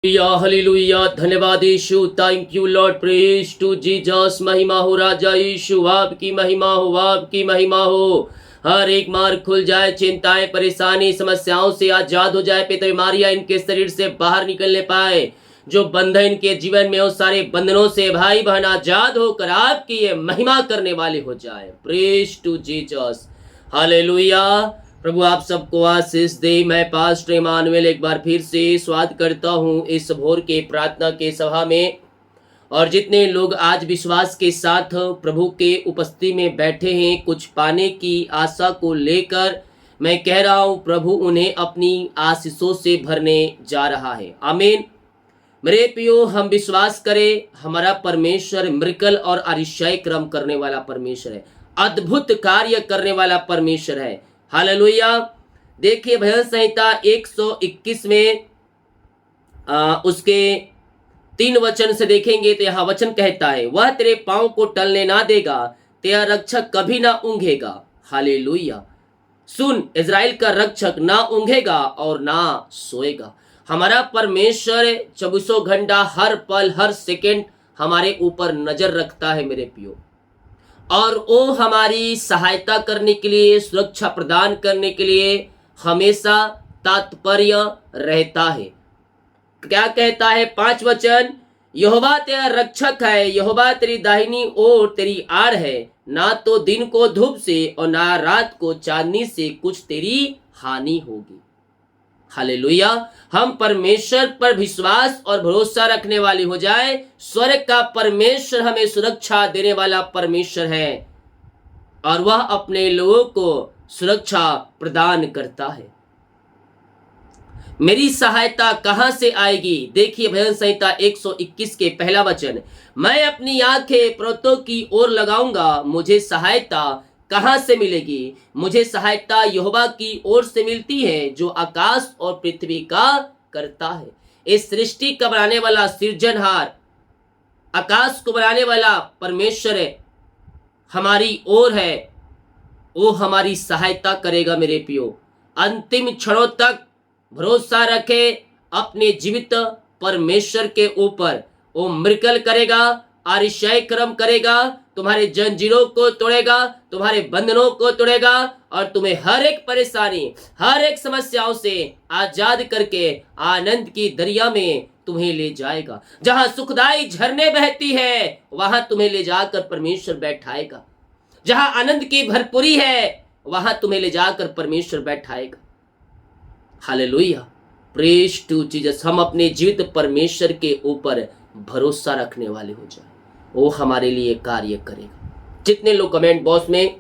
Hallelujah, धन्यवाद Yeshu. Thank you Lord, praise to Jesus. महिमा हो राजा यीशु, आपकी महिमा हो, आपकी महिमा हो। हर एक मार्ग खुल जाए, चिंताएं परेशानी समस्याओं से आजाद हो जाए, पिता बीमारियां इनके शरीर से बाहर निकलने पाए। जो बंधन इनके जीवन में हो, सारे बंधनों से भाई बहन आजाद होकर आपकी ये महिमा करने वाले हो जाए। Praise to Jesus, hallelujah. प्रभु आप सबको आशीष दे। मैं पास्टर इमानुएल एक बार फिर से स्वागत करता हूं इस भोर के प्रार्थना के सभा में। और जितने लोग आज विश्वास के साथ प्रभु के उपस्थिति में बैठे हैं, कुछ पाने की आशा को लेकर, मैं कह रहा हूं प्रभु उन्हें अपनी आशीषों से भरने जा रहा है। आमीन। मेरे प्रियो, हम विश्वास करें हमारा परमेश्वर मिरेकल और आश्चर्य क्रम करने वाला परमेश्वर है, अद्भुत कार्य करने वाला परमेश्वर है। हालेलुया। देखिए भजन संहिता 121 में उसके 3 वचन से देखेंगे तो यह वचन कहता है, वह तेरे पांव को टलने ना देगा, तेरा रक्षक कभी ना ऊंघेगा। हालेलुया। सुन, इज़राइल का रक्षक ना ऊंघेगा और ना सोएगा। हमारा परमेश्वर 24 घंटा हर पल हर सेकंड हमारे ऊपर नजर रखता है मेरे प्रियो। और वो हमारी सहायता करने के लिए, सुरक्षा प्रदान करने के लिए हमेशा तात्पर्य रहता है। क्या कहता है 5 वचन, यहोवा तेरा रक्षक है, यहोवा तेरी दाहिनी ओर तेरी आड़ है, ना तो दिन को धूप से और ना रात को चांदनी से कुछ तेरी हानि होगी। हालेलुया। हम परमेश्वर पर विश्वास और भरोसा रखने वाले हो जाए। स्वर्ग का परमेश्वर हमें सुरक्षा देने वाला परमेश्वर है और वह अपने लोगों को सुरक्षा प्रदान करता है। मेरी सहायता कहां से आएगी? देखिए भजन संहिता 121 के पहला वचन, मैं अपनी आंखें पर्वतों की ओर लगाऊंगा, मुझे सहायता कहां से मिलेगी? मुझे सहायता यहोवा की ओर से मिलती है, जो आकाश और पृथ्वी का करता है। इस सृष्टि का बनाने वाला सृजनहार, आकाश को बनाने वाला परमेश्वर है, हमारी ओर है। वो हमारी सहायता करेगा मेरे प्रियो। अंतिम क्षणों तक भरोसा रखे अपने जीवित परमेश्वर के ऊपर। वो मिरेकल करेगा, आश्चर्य कर्म करेगा, तुम्हारे जंजीरों को तोड़ेगा, तुम्हारे बंधनों को तोड़ेगा और तुम्हें हर एक परेशानी, हर एक समस्याओं से आजाद करके आनंद की दरिया में तुम्हें ले जाएगा। जहां सुखदाई झरने बहती है, वहां तुम्हें ले जाकर परमेश्वर बैठाएगा। जहां आनंद की भरपूरी है, वहां तुम्हें ले जाकर परमेश्वर बैठाएगा। Hallelujah, praise to Jesus. हम अपने जीवित परमेश्वर के ऊपर भरोसा रखने वाले हो जाए, वो हमारे लिए कार्य करेगा। जितने लोग कमेंट बॉक्स में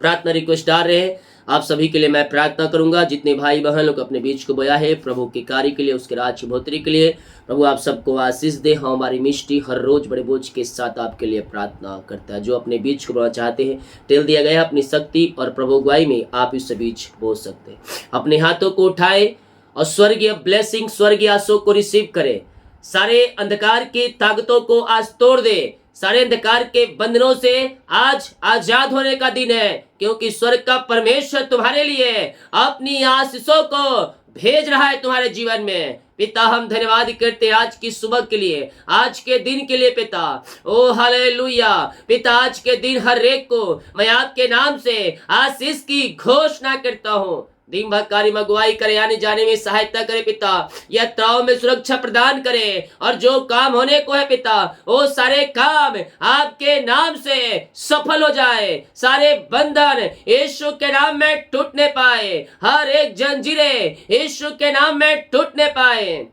प्रार्थना रिक्वेस्ट डाल रहे हैं, आप सभी के लिए मैं प्रार्थना करूंगा। जितने भाई बहन लोग अपने बीच को बोया है प्रभु के कार्य के लिए, उसके राज्य बढ़ोतरी के लिए, प्रभु आप सबको आशीष दे। हम हमारी मिष्टी हर रोज बड़े बोझ के साथ आपके लिए प्रार्थना करता है। जो अपने बीच को बोना चाहते हैं, टेल दिया गया है, अपनी शक्ति और प्रभु अगुवाई में आप इस बीच बोल सकते हैं। अपने हाथों को उठाए और स्वर्गीय ब्लेसिंग, स्वर्गीय आशीषों को रिसीव करें। सारे अंधकार की ताकतों को आज तोड़ दे। सारे अंधकार के बंधनों से आज आजाद होने का दिन है, क्योंकि स्वर्ग का परमेश्वर तुम्हारे लिए अपनी आशीषों को भेज रहा है तुम्हारे जीवन में। पिता, हम धन्यवाद करते हैं आज की सुबह के लिए, आज के दिन के लिए पिता। ओ हालेलुया पिता, आज के दिन हर एक को मैं आपके नाम से आशीष की घोषणा करता हूँ। दिन भर कार्य में अगुवाई करे, आने जाने में सहायता करे पिता। यात्राओं में सुरक्षा प्रदान करे और जो काम होने को है पिता, वो सारे काम आपके नाम से सफल हो जाए। सारे बंधन यीशु के नाम में टूटने पाए, हर एक जंजीरें यीशु के नाम में टूटने पाए।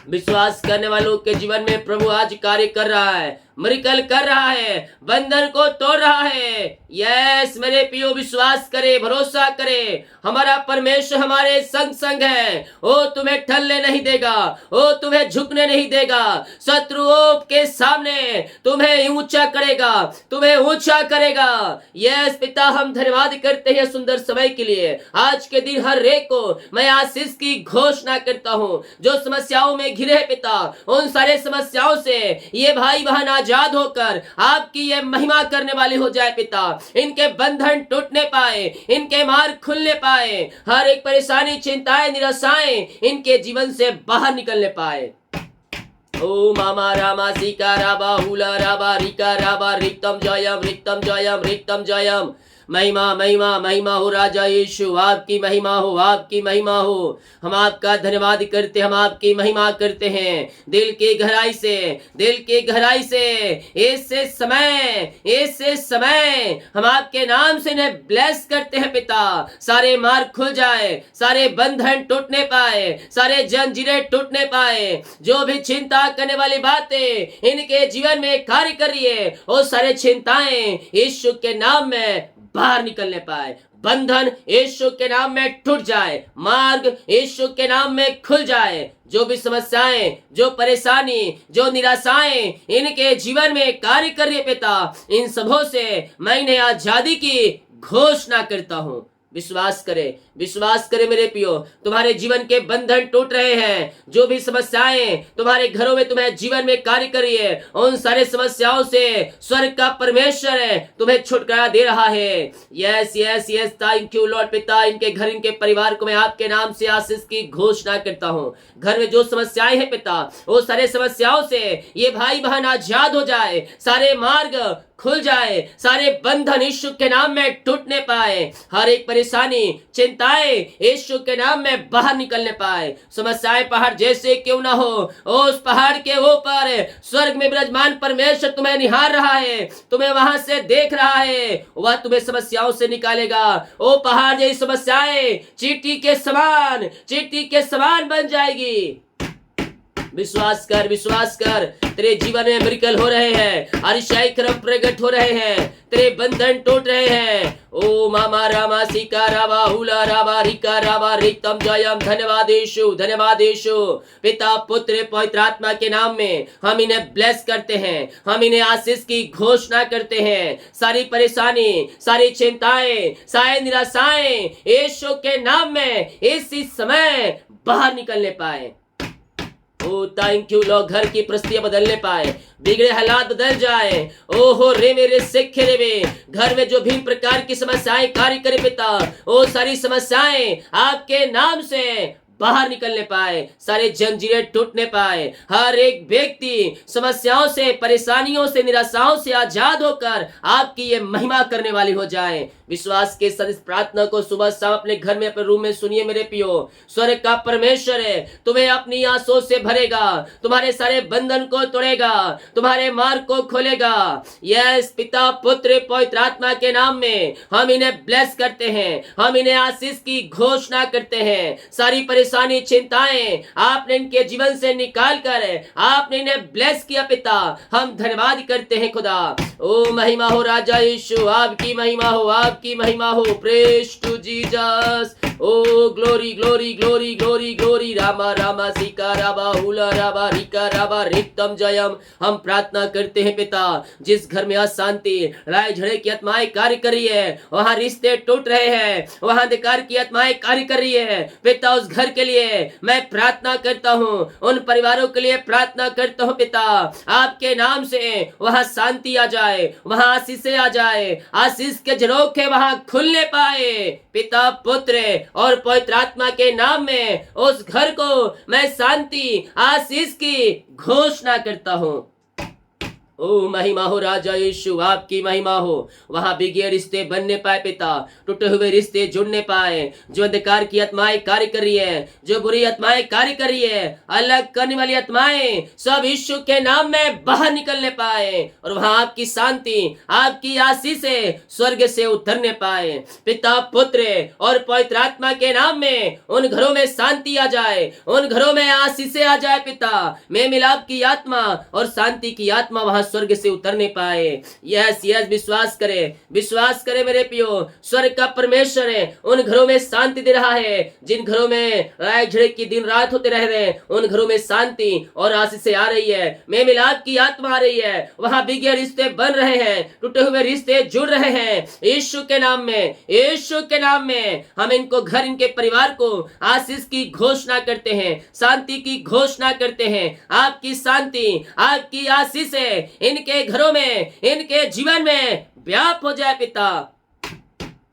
विश्वास करने वालों के जीवन में प्रभु आज कार्य कर रहा है, मिरेकल कर रहा है, बंधन को तोड़ रहा है। यस मेरे प्रियो, विश्वास करे, भरोसा करे, हमारा परमेश्वर हमारे संग संग है। वो तुम्हें टलने नहीं देगा, वो तुम्हें झुकने नहीं देगा। शत्रुओं के सामने तुम्हें ऊंचा करेगा, तुम्हें ऊंचा करेगा। यस पिता, हम धन्यवाद करते हैं सुंदर समय के लिए। आज के दिन हर एक को मैं आशीष की घोषणा करता हूँ। जो समस्याओं में घिरे पिता, उन सारे समस्याओं से ये भाई बहन आज आजाद होकर आपकी ये महिमा करने वाली हो जाए पिता। इनके बंधन टूटने पाए, इनके मार्ग खुलने पाए, हर एक परेशानी, चिंताएं, निराशाएं इनके जीवन से बाहर निकलने पाए। ओ मामा रामा सीका राबा हुला राबा रिका राबा रिक्तम जयम रिक्तम जयम रिक्तम जयम। महिमा महिमा महिमा हो राजा यीशु, आपकी महिमा हो, आपकी महिमा हो। हम आपका धन्यवाद करते, हम आपकी महिमा करते हैं दिल की गहराई से, दिल की गहराई से। ऐसे समय हम आपके नाम से इन्हें ब्लेस करते हैं पिता। सारे मार्ग खुल जाए, सारे बंधन टूटने पाए, सारे जंजीरें टूटने पाए। जो भी चिंता करने वाली बातें इनके जीवन में कार्य कर रही है, वो सारे चिंताएं यीशु के नाम में बाहर निकलने पाए। बंधन यीशु के नाम में टूट जाए, मार्ग यीशु के नाम में खुल जाए। जो भी समस्याएं, जो परेशानी, जो निराशाएं इनके जीवन में कार्य कर रही है पिता, इन सबों से मैं इन्हें आजादी की घोषणा करता हूं। विश्वास करे मेरे पियो, तुम्हारे जीवन के बंधन टूट रहे हैं। जो भी समस्याएं तुम्हारे घरों में, तुम्हें जीवन में कार्य कर रही है, उन सारे समस्याओं से स्वर्ग का परमेश्वर है तुम्हें छुटकारा दे रहा है। Yes yes yes, thank you Lord पिता। इनके घर, इनके परिवार को मैं आपके नाम से आशीष की घोषणा करता हूँ। घर में जो समस्याएं हैं पिता, वो सारे समस्याओं से ये भाई बहन आजाद हो जाए, सारे मार्ग खुल जाए, सारे बंधन यीशु के नाम में टूटने पाए, हर एक परेशानी, चिंताएं यीशु के नाम में बाहर निकलने पाए। समस्याएं पहाड़ जैसे क्यों ना हो, उस पहाड़ के ऊपर स्वर्ग में विराजमान परमेश्वर तुम्हें निहार रहा है, तुम्हें वहां से देख रहा है। वह तुम्हें समस्याओं से निकालेगा। ओ पहाड़ जैसी समस्याएं चींटी के समान बन जाएगी। विश्वास कर, तेरे जीवन में मिरेकल हो रहे हैं, अरिशाई क्रम प्रकट हो रहे हैं, तेरे बंधन टूट रहे हैं। ओ मामा रामा सीका रावा हुला रावा रिका रावा रिक्तम जयम। धन्यवाद यीशु। पिता, पुत्र, पवित्र आत्मा के नाम में हम इन्हें ब्लेस करते हैं, हम इन्हें आशीष की घोषणा करते हैं। सारी परेशानी, सारी चिंताएं, सारी निराशाएं यीशु के नाम में इसी समय बाहर निकलने पाए। ओ थैंक यू लॉर्ड। घर की परिस्थितियां बदलने पाए, बिगड़े हालात बदल जाए। ओहो रे मेरे सिखे रे वे, घर में जो भी प्रकार की समस्याएं कार्य करे पिता, वो सारी समस्याएं आपके नाम से बाहर निकलने पाए, सारे जंजीरें टूटने पाए। हर एक व्यक्ति समस्याओं से, परेशानियों से, निराशाओं से आजाद होकर आपकी ये महिमा करने वाली हो जाए। विश्वास के साथ इस प्रार्थना को सुबह शाम अपने घर में, अपने रूम में सुनिए मेरे पियो। स्वर्ग का परमेश्वर है तुम्हें अपनी आंसुओं से भरेगा, तुम्हारे सारे बंधन को तोड़ेगा, तुम्हारे मार्ग को खोलेगा। यस पिता, पुत्र, पवित्र आत्मा के नाम में हम इन्हें ब्लेस करते हैं, हम इन्हें आशीष की घोषणा करते हैं। सारी परेशानी, चिंताएं आपने इनके जीवन से निकाल कर आपने इन्हें ब्लेस किया पिता। हम धन्यवाद करते हैं खुदा। ओ महिमा हो राजा यीशु, आपकी महिमा हो, आपकी महिमा हो। Praise to Jesus. Oh glory glory glory glory glory. रामा रामा सीका राबा हुला राबा रिका राबा रिक्तम जयम। हम प्रार्थना करते हैं पिता, जिस घर में अशांति, लड़ाई झगड़े की आत्माएं कार्य कर रही है, वहां रिश्ते टूट रहे हैं, वहां अंधकार की आत्माएं कार्य कर रही है पिता, उस घर के लिए मैं प्रार्थना करता हूं, उन परिवारों के लिए प्रार्थना करता हूं पिता। आपके नाम से वहां शांति आ जाए, वहां आशीष आ जाए, आशीष के झरोखे वहां खुलने पाए पिता, पुत्र और पवित्र आत्मा के नाम में उस घर को मैं शांति, आशीष की घोषणा करता हूं। ओ महिमा हो राजा यीशु, आपकी महिमा हो। वहां बिगड़े रिश्ते बनने पाए पिता, टूटे हुए रिश्ते जुड़ने पाए। जो अंधकार की आत्माएं कार्य कर रही है, जो बुरी आत्माएं कार्य कर रही है, अलग करने वाली आत्माएं सब यीशु के नाम में बाहर निकलने पाए, और वहां आपकी शांति, आपकी आशीष से स्वर्ग से उतरने पाए पिता, पुत्र और पवित्र आत्मा के नाम में। उन घरों में शांति आ जाए, उन घरों में आशीष आ जाए पिता। में मिलाप की आत्मा और शांति की आत्मा वहां स्वर्ग से उतरने पाए। यस यस, विश्वास करे मेरे पियो। स्वर्ग का परमेश्वर है उन घरों में शांति दे रहा है। जिन घरों में लड़ाई झगड़े की दिन रात होते रह रहे हैं, उन घरों में शांति और आशीष आ रही है, में मिलाप की आत्मा आ रही है। वहां बिगड़े रिश्ते बन रहे हैं, टूटे हुए रिश्ते जुड़ रहे हैं। यीशु के नाम में, यीशु के नाम में हम इनको घर, इनके परिवार को आशीष की घोषणा करते हैं, शांति की घोषणा करते हैं। आपकी शांति, आपकी आशीष है इनके घरों में, इनके जीवन में व्याप हो जाए पिता,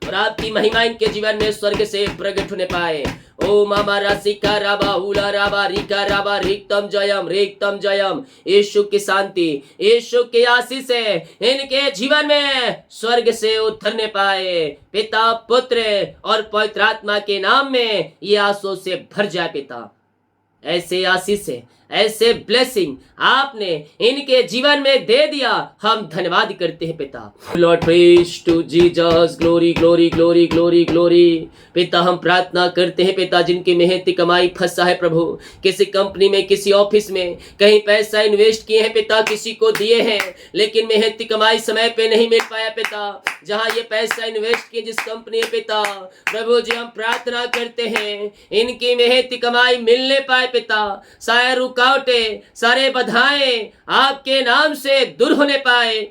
और आपकी महिमा इनके जीवन में स्वर्ग से प्रकट होने पाए। ओ मामा रासिका राबा हुला राबा रिका राबा रिक्तम जयम। यीशु की शांति, यीशु की आशीष से इनके जीवन में स्वर्ग से उतरने पाए। पिता, पुत्र और पवित्र आत्मा के नाम में ये आंसू से भर जाए पिता। ऐसे आशीष से, ऐसे ब्लेसिंग आपने इनके जीवन में दे दिया, हम धन्यवाद करते हैं पिता। Lord praise to Jesus, glory glory glory glory glory. पिता हम प्रार्थना करते हैं पिता, जिनकी मेहनती कमाई फंसा है प्रभु, किसी कंपनी में, किसी ऑफिस में कहीं पैसा इन्वेस्ट किए हैं पिता, किसी को दिए हैं लेकिन मेहनती कमाई समय पे नहीं मिल पाया पिता। जहां ये पैसा इन्वेस्ट किए जिस कंपनी में पिता, प्रभु जी हम प्रार्थना करते हैं इनकी मेहनती कमाई मिलने पाए पिता। सारे रुकावटें, सारे बाधाएं आपके नाम से दूर होने पाए।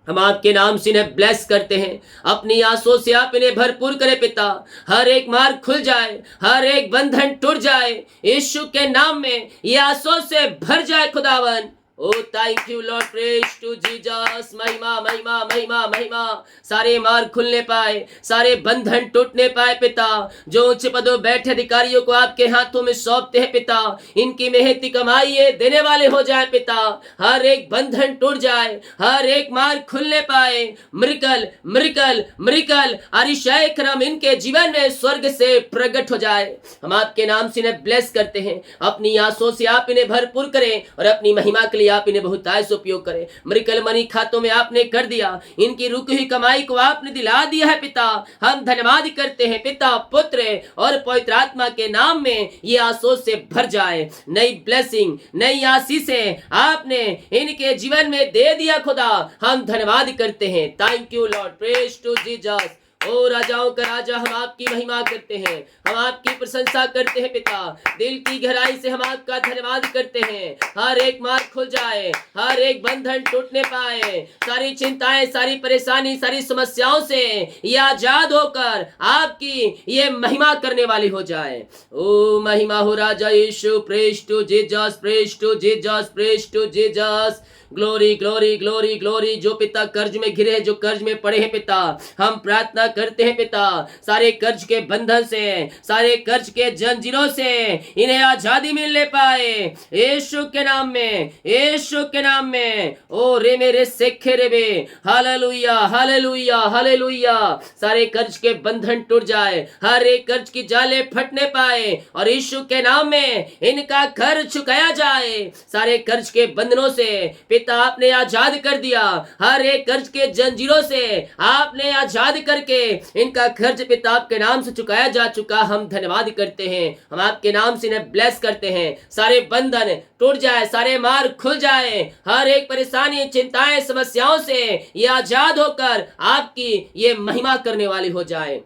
हम आपके नाम से इन्हें ब्लेस करते हैं, अपनी आंसुओं से आप इन्हें भरपूर करें पिता। हर एक मार्ग खुल जाए, हर एक बंधन टूट जाए, यीशु के नाम में ये आंसुओं से भर जाए खुदावन। Oh thank you Lord, praise to Jesus. महिमा महिमा महिमा महिमा। सारे मार्ग खुलने पाए, सारे बंधन टूटने पाए पिता। जो उच्च पदों बैठे अधिकारियों को आपके हाथों में सौंपते हैं पिता, इनकी मेहनती कमाई ये देने वाले हो जाए पिता। हर एक बंधन टूट जाए, हर एक मार्ग खुलने पाए। मिरेकल मिरेकल मिरेकल अतिशय क्रम इनके जीवन में स्वर्ग से प्रकट हो जाए। हम आपके नाम से इन्हें ब्लेस करते हैं, अपनी आंसुओं से आप इन्हें भरपूर करें और अपनी महिमा के लिए आप इन्हें बहुतायत से उपयोग करें। मिरेकल मनी खातों में आपने कर दिया, इनकी रुकी हुई कमाई को आपने दिला दिया है पिता। हम धन्यवाद करते हैं पिता, पुत्र और पवित्र आत्मा के नाम में ये आंसुओं से भर जाए। नई ब्लेसिंग, नई आशीषें आपने इनके जीवन में दे दिया खुदा, हम धन्यवाद करते हैं। Thank you Lord, praise to Jesus. ओ राजाओं का राजा, हम आपकी महिमा करते हैं, हम आपकी प्रशंसा करते हैं पिता। दिल की गहराई से हम आपका धन्यवाद करते हैं। हर एक मार्ग खुल जाए, हर एक बंधन टूटने पाए, सारी चिंताएं, सारी परेशानी, सारी समस्याओं से ये आजाद होकर आपकी ये महिमा करने वाली हो जाए। ओ महिमा हो राजा Yeshu, praise to Jesus, praise to Jesus, praise to Jesus. Glory glory glory glory. जो पिता कर्ज में घिरे हैं, जो कर्ज में पड़े हैं पिता, हम प्रार्थना करते हैं पिता, सारे कर्ज के बंधन से, सारे कर्ज के जंजीरों से इन्हें आजादी मिलने पाए यीशु के नाम में, यीशु के नाम में। ओ रे मेरे सेखे रे बे, हालेलुया हालेलुया हालेलुया। सारे कर्ज के बंधन टूट जाए, हर एक कर्ज की जाले फटने पाए और यीशु के नाम में इनका कर्ज चुकाया जाए। सारे कर्ज के बंधनों से पिता आपने आजाद कर दिया, हर एक कर्ज के जंजीरों से आपने आजाद करके इनका कर्ज पिता आपके नाम से चुकाया जा चुका। हम धन्यवाद करते हैं, हम आपके नाम से इन्हें ब्लेस करते हैं। सारे बंधन टूट जाए, सारे मार्ग खुल जाए, हर एक परेशानी, चिंताएं, समस्याओं से ये आजाद होकर आपकी ये महिमा करने वाली हो जाए।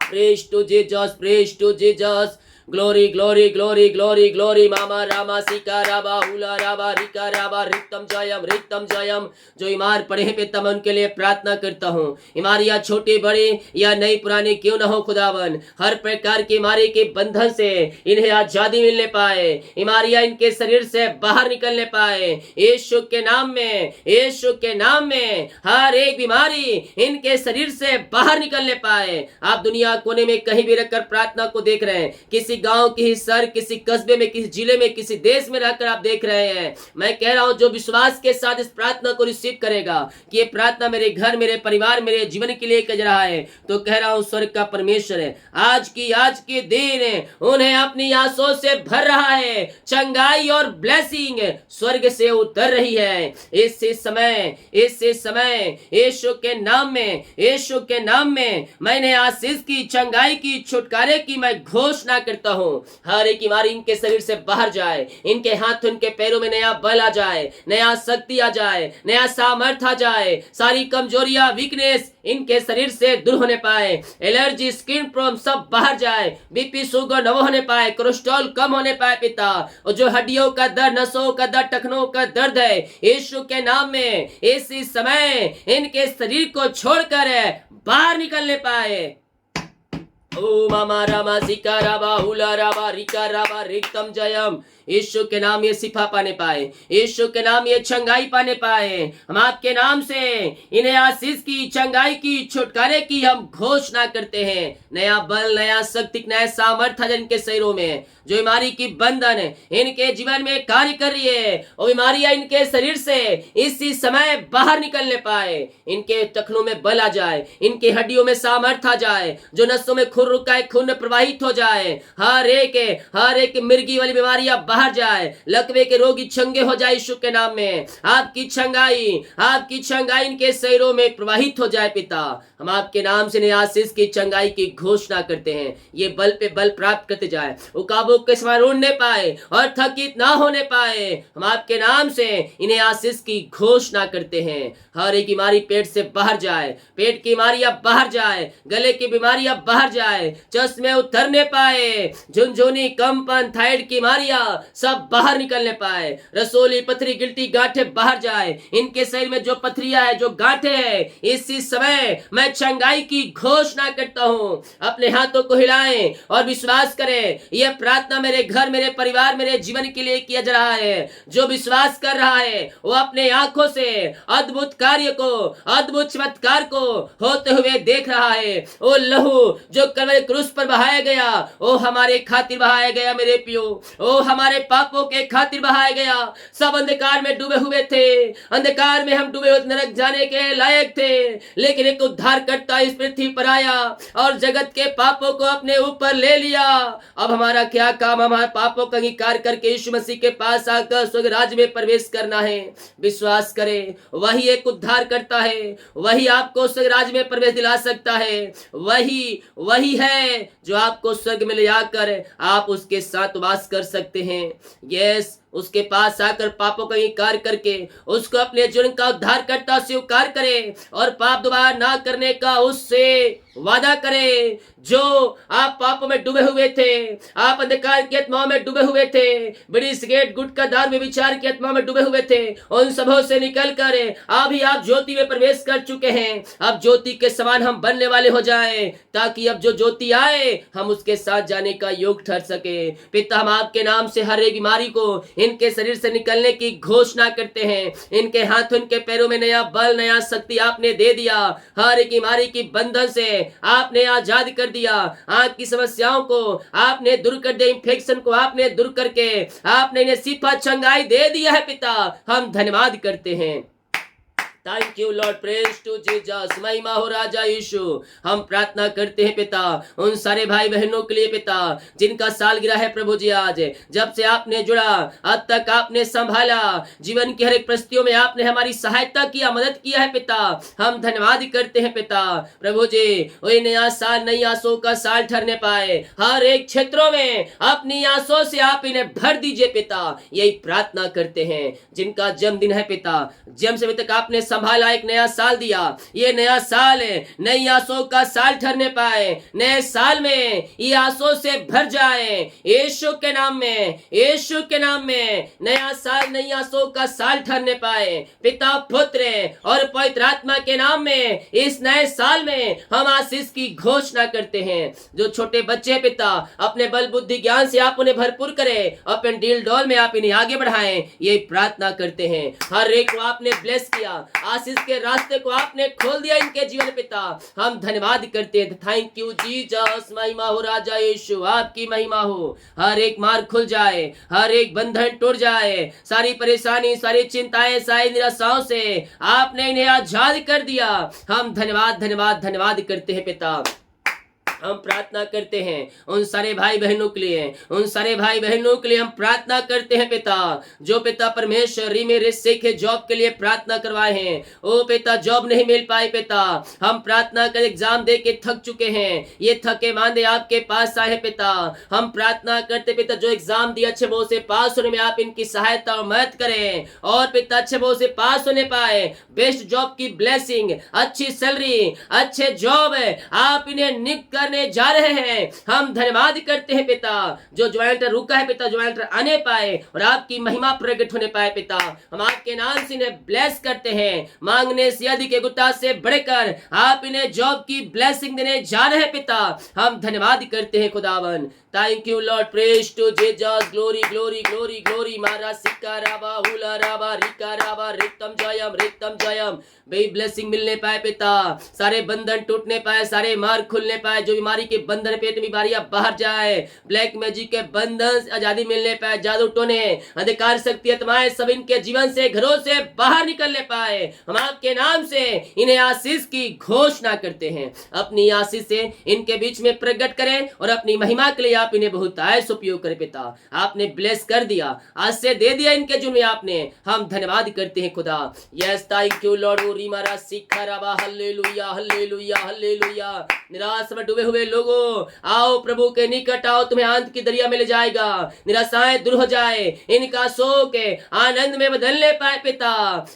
Praise to Jesus, praise to Jesus. Glory glory glory glory glory. मामा रामा सिका राबा हुला राबा रिका राबा रिक्तम जयम। जो बीमार पड़े हैं पिता, मैं उनके लिए प्रार्थना करता हूँ। बीमारियां छोटी बड़ी या नई पुरानी क्यों ना हो खुदावन, हर प्रकार की बीमारी के बंधन से इन्हें आजादी मिलने पाए, बीमारियां इनके शरीर से बाहर निकलने पाए यीशु के नाम में, यीशु के नाम में। हर एक बीमारी इनके शरीर से बाहर निकलने पाए। आप दुनिया कोने में कहीं भी रखकर प्रार्थना को देख रहे हैं, किसी गांव, किसी शहर, किसी कस्बे में, किसी जिले में, किसी देश में रहकर आप देख रहे हैं। मैं कह रहा हूं, जो विश्वास के साथ इस प्रार्थना को रिसीव करेगा कि ये प्रार्थना मेरे घर, मेरे परिवार, मेरे जीवन के लिए कर रहा है, तो कह रहा हूं स्वर्ग का परमेश्वर है आज की दिन उन्हें अपनी आंसुओं से भर रहा है। चंगाई और ब्लेसिंग स्वर्ग से उतर रही है इस समय यीशु के नाम में, यीशु के नाम में मैंने आशीष की, चंगाई की, छुटकारे की मैं घोषणा करता हूं। हर एक बीमारी इनके शरीर से बाहर जाए, इनके हाथ, इनके पैरों में नया बल आ जाए, नया शक्ति आ जाए, नया सामर्थ आ जाए। सारी कमजोरियां, वीकनेस इनके शरीर से दूर होने पाए। एलर्जी, स्किन प्रॉब्लम सब बाहर जाए। बीपी, शुगर न होने पाए, कोलेस्ट्रॉल कम होने पाए पिता। और जो हड्डियों का दर्द, नसों का दर्द, टखनों का दर्द है, यीशु के नाम में इसी समय इनके शरीर को छोड़कर बाहर निकलने पाए। ओ मामा रामा सिका राबा हुला राबा रिका राबा रिक्तम जयम। यीशु के नाम ये शिफा पाने पाए, यीशु के नाम ये चंगाई पाने पाए। हम आपके नाम से इन्हें आशीष की, चंगाई की, छुटकारे की हम घोषणा करते हैं। नया बल, नया शक्ति, नया सामर्थ्य इनके शरीरों में। जो बीमारी की बंधन इनके जीवन में कार्य कर रही है, वो बीमारियां इनके शरीर से इसी समय बाहर निकलने पाए। इनके टखनों में बल आ जाए, इनके हड्डियों में सामर्थ्य आ जाए, जो नसों में खून रुका है खून प्रवाहित हो जाए। हर एक मिर्गी वाली बीमारियां बाहर जाए, लकवे के रोगी चंगे हो जाए यीशु के नाम में। आपकी चंगाई इनके शरीरों में प्रवाहित हो जाए पिता। हम आपके नाम से आशीष की, चंगाई की घोषणा करते हैं। ये बल पे बल प्राप्त करते जाए, उकाबों के समान उड़ने पाए और थकित ना होने पाए। हम आपके नाम से इन्हें आशीष की घोषणा करते हैं। हर एक बीमारी पेट से बाहर जाए, पेट की बीमारियां बाहर जाए, गले की बीमारियां बाहर जाए, चश्मे उतरने पाए, झुनझुनी, कंपन, थायराइड की बीमारियां सब बाहर निकलने पाए। रसोली, पथरी, गिल्टी, गांठे बाहर जाए। इनके शरीर में जो पथरियां है, जो गांठे हैं, इसी समय मैं चंगाई की घोषणा करता हूं। अपने हाथों को हिलाएं और विश्वास करें। यह प्रार्थना मेरे घर, मेरे परिवार, मेरे जीवन के लिए किया जा रहा है। जो विश्वास कर रहा है वो अपने आंखों से अद्भुत कार्य को, अद्भुत चमत्कार को होते हुए देख रहा है। वो लहू जो कलवरी क्रूस पर बहाया गया, वो हमारे खातिर बहाया गया मेरे पियो। वो हमारे पापों के खातिर बहाया गया। सब अंधकार में डूबे हुए थे, अंधकार में हम डूबे हुए नरक जाने के लायक थे, लेकिन एक उद्धारकर्ता इस पृथ्वी पर आया और जगत के पापों को अपने ऊपर ले लिया। अब हमारा क्या काम, हमारे पापों का अंगीकार करके यीशु मसीह के पास आकर स्वर्ग राज्य में प्रवेश करना है। विश्वास करें, वही एक उद्धार करता है, वही आपको स्वर्ग राज्य में प्रवेश दिला सकता है। वही है जो आपको स्वर्ग में ले जाकर आप उसके साथ वास कर सकते हैं। यस, उसके पास आकर पापों का इंकार करके उसको अपने जीवन का उद्धारकर्ता स्वीकार करें और पाप दोबारा ना करने का उससे वादा करें। जो आप पापों में डूबे हुए थे, आप अंधकार की आत्माओं में डूबे हुए थे, बीड़ी, सिगरेट, गुटखा, दारू, व्यभिचार की आत्माओं में डूबे हुए थे, उन सबों से निकल कर अभी आप ज्योति में प्रवेश कर चुके हैं। अब ज्योति के समान हम बनने वाले हो जाएं, ताकि अब जो ज्योति आए हम उसके साथ जाने का योग ठहर सके। पिता, हम आपके नाम से हर एक बीमारी को इनके शरीर से निकलने की घोषणा करते हैं। इनके हाथ, उनके पैरों में नया बल, नया शक्ति आपने दे दिया। हर एक बीमारी की बंधन से आपने आजाद कर दिया। आंख की समस्याओं को आपने दूर कर दिया, इन्फेक्शन को आपने दूर करके आपने इन्हें शिफा, चंगाई दे दिया है पिता। हम धन्यवाद करते हैं। Thank you Lord, praise to Jesus, महिमा हो राजा यीशु। हम प्रार्थना करते हैं पिता उन सारे भाई बहनों के लिए पिता जिनका सालगिरह है प्रभु जी। आज जब से आपने जुड़ा अब तक आपने संभाला, जीवन की हर एक परिस्थितियों में आपने हमारी सहायता किया, मदद किया है पिता। हम धन्यवाद करते हैं पिता। प्रभु जी, वही नया साल नई आसों का साल ठहरने पाए, हर एक क्षेत्रों में अपनी आसों से आप इन्हें भर दीजिए पिता। यही प्रार्थना करते हैं। जिनका जन्मदिन है पिता, जन्म से अभी तक आपने संभाला, एक नया साल दिया। ये नया साल नई आसों का साल ठहरने पाए। नए साल में ये आसों से भर जाए यीशु के नाम में, यीशु के नाम में नया साल नई आसों का साल ठहरने पाए। पिता, पुत्र और पवित्र आत्मा के नाम में इस नए साल में हम आशीष की घोषणा करते हैं। जो छोटे बच्चे पिता, अपने बल बुद्धि ज्ञान से आप उन्हें भरपूर करें, अपने डील डॉल में आप इन्हें आगे बढ़ाएं, ये प्रार्थना करते हैं। हर एक को आपने ब्लेस किया, आशीष के रास्ते को आपने खोल दिया इनके जीवन पिता। हम धन्यवाद करते हैं। थैंक यू जीसस, महिमा हो राजा यीशु, आपकी महिमा हो। हर एक मार्ग खुल जाए, हर एक बंधन टूट जाए, सारी परेशानी, सारी चिंताएं, सारी निराशाओं से आपने इन्हें आजाद कर दिया। हम धन्यवाद धन्यवाद धन्यवाद करते हैं पिता। हम प्रार्थना करते हैं उन सारे भाई बहनों के लिए, उन सारे भाई बहनों के लिए हम प्रार्थना करते हैं पिता। जो पिता परमेश्वर मेरे के जॉब के लिए प्रार्थना करवाए हैं, ओ पिता जॉब नहीं मिल पाई पिता, हम प्रार्थना कर एग्जाम दे के थक चुके हैं, ये थके मांदे आपके पास आए हैं पिता। हम प्रार्थना करते पिता जो एग्जाम दिया अच्छे वो से पास होने में आप इनकी सहायता और मदद करें, और पिता अच्छे वो से पास होने पाए। बेस्ट जॉब की ब्लेसिंग, अच्छी सैलरी, अच्छे जॉब आप इन्हें नियुक्त कर करने जा रहे हैं। हम धन्यवाद करते हैं पिता, जो ज्वाइंटर रुका है पिता, ज्वाइंटर आने पाए और आपकी महिमा प्रकट होने पाए पिता। हम आपके नाम से इन्हें ब्लेस करते हैं। मांगने से अधिक गुता से बढ़कर आप इन्हें जॉब की ब्लेसिंग देने जा रहे हैं पिता। हम धन्यवाद करते हैं खुदावन। Thank you Lord, praise to Jesus, glory glory glory glory. मारा सिक्का राबा हुला राबा रिका राबा रिक्तम जयम। भाई ब्लेसिंग मिलने पाए पिता, सारे बंधन टूटने पाए, सारे मार्ग खुलने पाए, जो बीमारी के बंधन, पेट में बीमारियां बाहर जाए, ब्लैक मैजिक के बंधन से आजादी मिलने पाए, जादू टोने, अंधकार शक्ति आत्माएं सब इनके जीवन से, घरों से बाहर निकलने पाए। हम आपके नाम से इन्हें आशीष की घोषणा करते हैं। अपनी आशीष से इनके बीच में प्रकट करें और अपनी महिमा के लिए आप इन्हें बहुत आयस उपयोग करें पिता। आपने ब्लेस कर दिया, आज से दे दिया इनके जुर्म आपने। हम धन्यवाद करते हैं खुदा। Yes thank you Lord. रीमारा सिखा राबा हालेलुया हालेलुया हालेलुया। निराश में डूबे हुए लोगों, आओ प्रभु के निकट आओ, तुम्हें आनंद की दरिया मिल जाएगा। निराशाएं दूर हो जाए, इनका शोक आनंद में बदलने पाए पिता।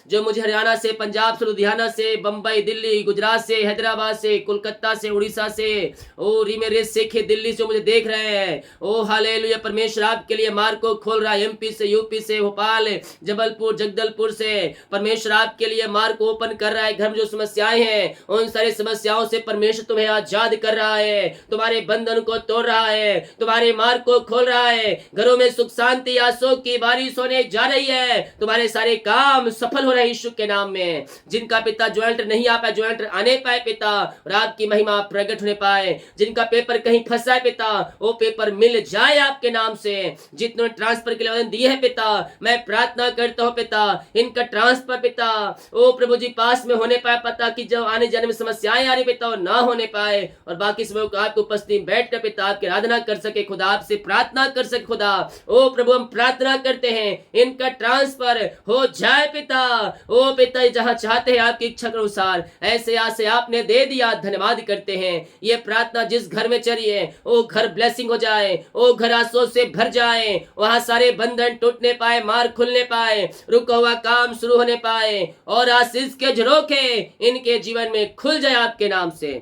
जो मुझे हरियाणा से, पंजाब से, लुधियाना से, बंबई, दिल्ली, गुजरात से, हैदराबाद से, कोलकाता से, उड़ीसा से, ओ रीमेरे से दिल्ली से मुझे देख रहे हैं, ओ हालेलुया। परमेश्वर आपके लिए मार्ग को खोल रहा है। एमपी से, यूपी से, भोपाल, जबलपुर, जगदलपुर से परमेश्वर आपके लिए मार्ग को ओपन कर रहा है। घर में जो समस्याएं हैं, उन सारी समस्याओं से परमेश्वर तुम्हें आजाद कर रहा है, तुम्हारे बंधन को तोड़ रहा है, तुम्हारे मार्ग को खोल रहा है। घरों में सुख शांति आशों की बारिश होने जा रही है। तुम्हारे सारे काम सफल हो रहे हैं यीशु के नाम में। जिनका पिता ज्वाइंटर नहीं आ पाए, ज्वाइंटर आने पाए पिता, और आपकी महिमा प्रकट होने पाए। जिनका पेपर कहीं फंसा है पिता, वो पेपर मिल जाए आपके नाम से। जितने ट्रांसफर के लिए आवेदन दिए हैं पिता, मैं प्रार्थना करता हूँ पिता, इनका ट्रांसफर पिता ओ प्रभु जी पास में होने पाए पिता, कि जब आने जाने में समस्याएं आ रही पिता वो ना होने पाए, और बाकी समय को आपकी उपस्थिति में बैठ कर पिता आपकी आराधना कर सके खुदा, आपसे प्रार्थना कर सके खुदा। ओ प्रभु हम प्रार्थना करते हैं इनका ट्रांसफर हो जाए पिता। ओ पिता जहां चाहते हैं आपकी इच्छा के अनुसार, ऐसे आसे आपने दे दिया, धन्यवाद करते हैं। ये प्रार्थना जिस घर में चली है वो घर ब्लेसिंग हो जाए, वो घर आंसू से भर जाए, वहां सारे बंधन टूटने पाए, मार्ग खुलने पाए, रुका हुआ काम शुरू होने पाए, और आशीष के झरोखे इनके जीवन में खुल जाए आपके नाम से।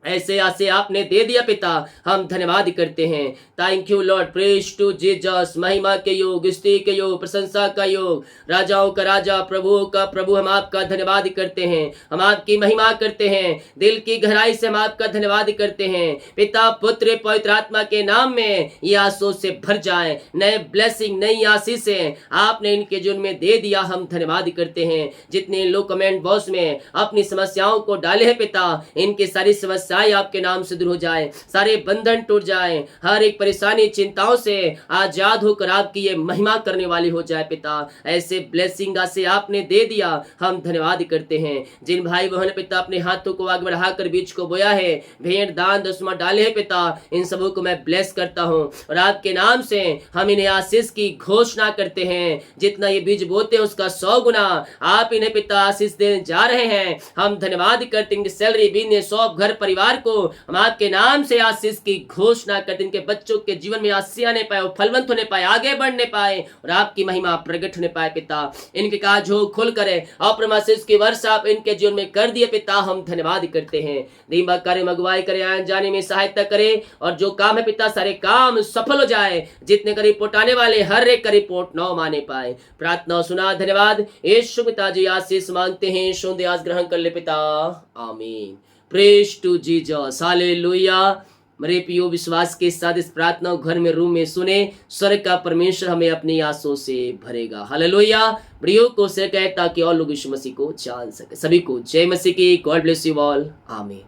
ऐसे आसे आपने दे दिया पिता, हम धन्यवाद करते हैं। Thank you Lord, praise to Jesus. महिमा के योग, स्तुति के योग, प्रशंसा का योग, राजाओं का राजा, प्रभुओं का प्रभु, हम आपका धन्यवाद करते हैं, हम आपकी महिमा करते हैं। दिल की गहराई से हम आपका धन्यवाद करते हैं पिता, पुत्र, पवित्र आत्मा के नाम में ये आंसू से भर जाए, नए ब्लेसिंग, नई आशीषें आपने इनके जीवन में दे दिया, हम धन्यवाद करते हैं। जितने लोग कमेंट बॉक्स में अपनी समस्याओं को डाले हैं पिता, इनके सारी समस्याएं आपके नाम से दूर हो जाए, सारे बंधन टूट जाए, हर एक परेशानी चिंताओं से आजाद होकर आपकी ये महिमा करने वाली हो जाए पिता। ऐसे ब्लेसिंग से आपने दे दिया, हम धन्यवाद करते हैं। जिन भाई बहन पिता अपने हाथों को आगे बढ़ाकर बीज को बोया है, भेंट दान दशमा डाले है पिता, इन सबों को मैं ब्लेस करता हूँ, और आपके नाम से हम इन्हें आशीष की घोषणा करते हैं। जितना ये बीज बोते हैं उसका 100 गुना आप इन्हें पिता आशीष देने जा रहे हैं। हम धन्यवाद करते हैं। सैलरी, बिजनेस, शॉप, घर परिवार को हम आपके नाम से आशीष की घोषणा करते हैं। इनके बच्चों के जीवन में आशीष आने पाए, वो फलवंत होने पाए, आगे बढ़ने पाए, और आपकी महिमा प्रकट होने पाए पिता। इनके काज हो खुल करे, और आशीष की वर्षा आप इनके जीवन में कर दिए पिता, हम धन्यवाद करते हैं। दीमा करे, अगुवाई करे, आने जाने में सहायता करे, और जो काम है पिता सारे काम सफल हो जाए। जितने का रिपोर्ट आने वाले हर एक का रिपोर्ट 9 माने पाए। प्रार्थना सुना, धन्यवाद यीशु पिता जी आशीष मांगते हैं, सुन आज ग्रहण कर ले पिता, आमीन। Praise to Jesus, hallelujah. मेरे प्रियो विश्वास के साथ इस प्रार्थना को घर में, रूम में सुने, स्वर्ग का परमेश्वर हमें अपनी आंसू से भरेगा। हालेलुया। प्रियो को शेयर करें ताकि और लोग यीशु मसीह को जान सके। सभी को जय मसीह की। गॉड ब्लेस यू ऑल, आमीन।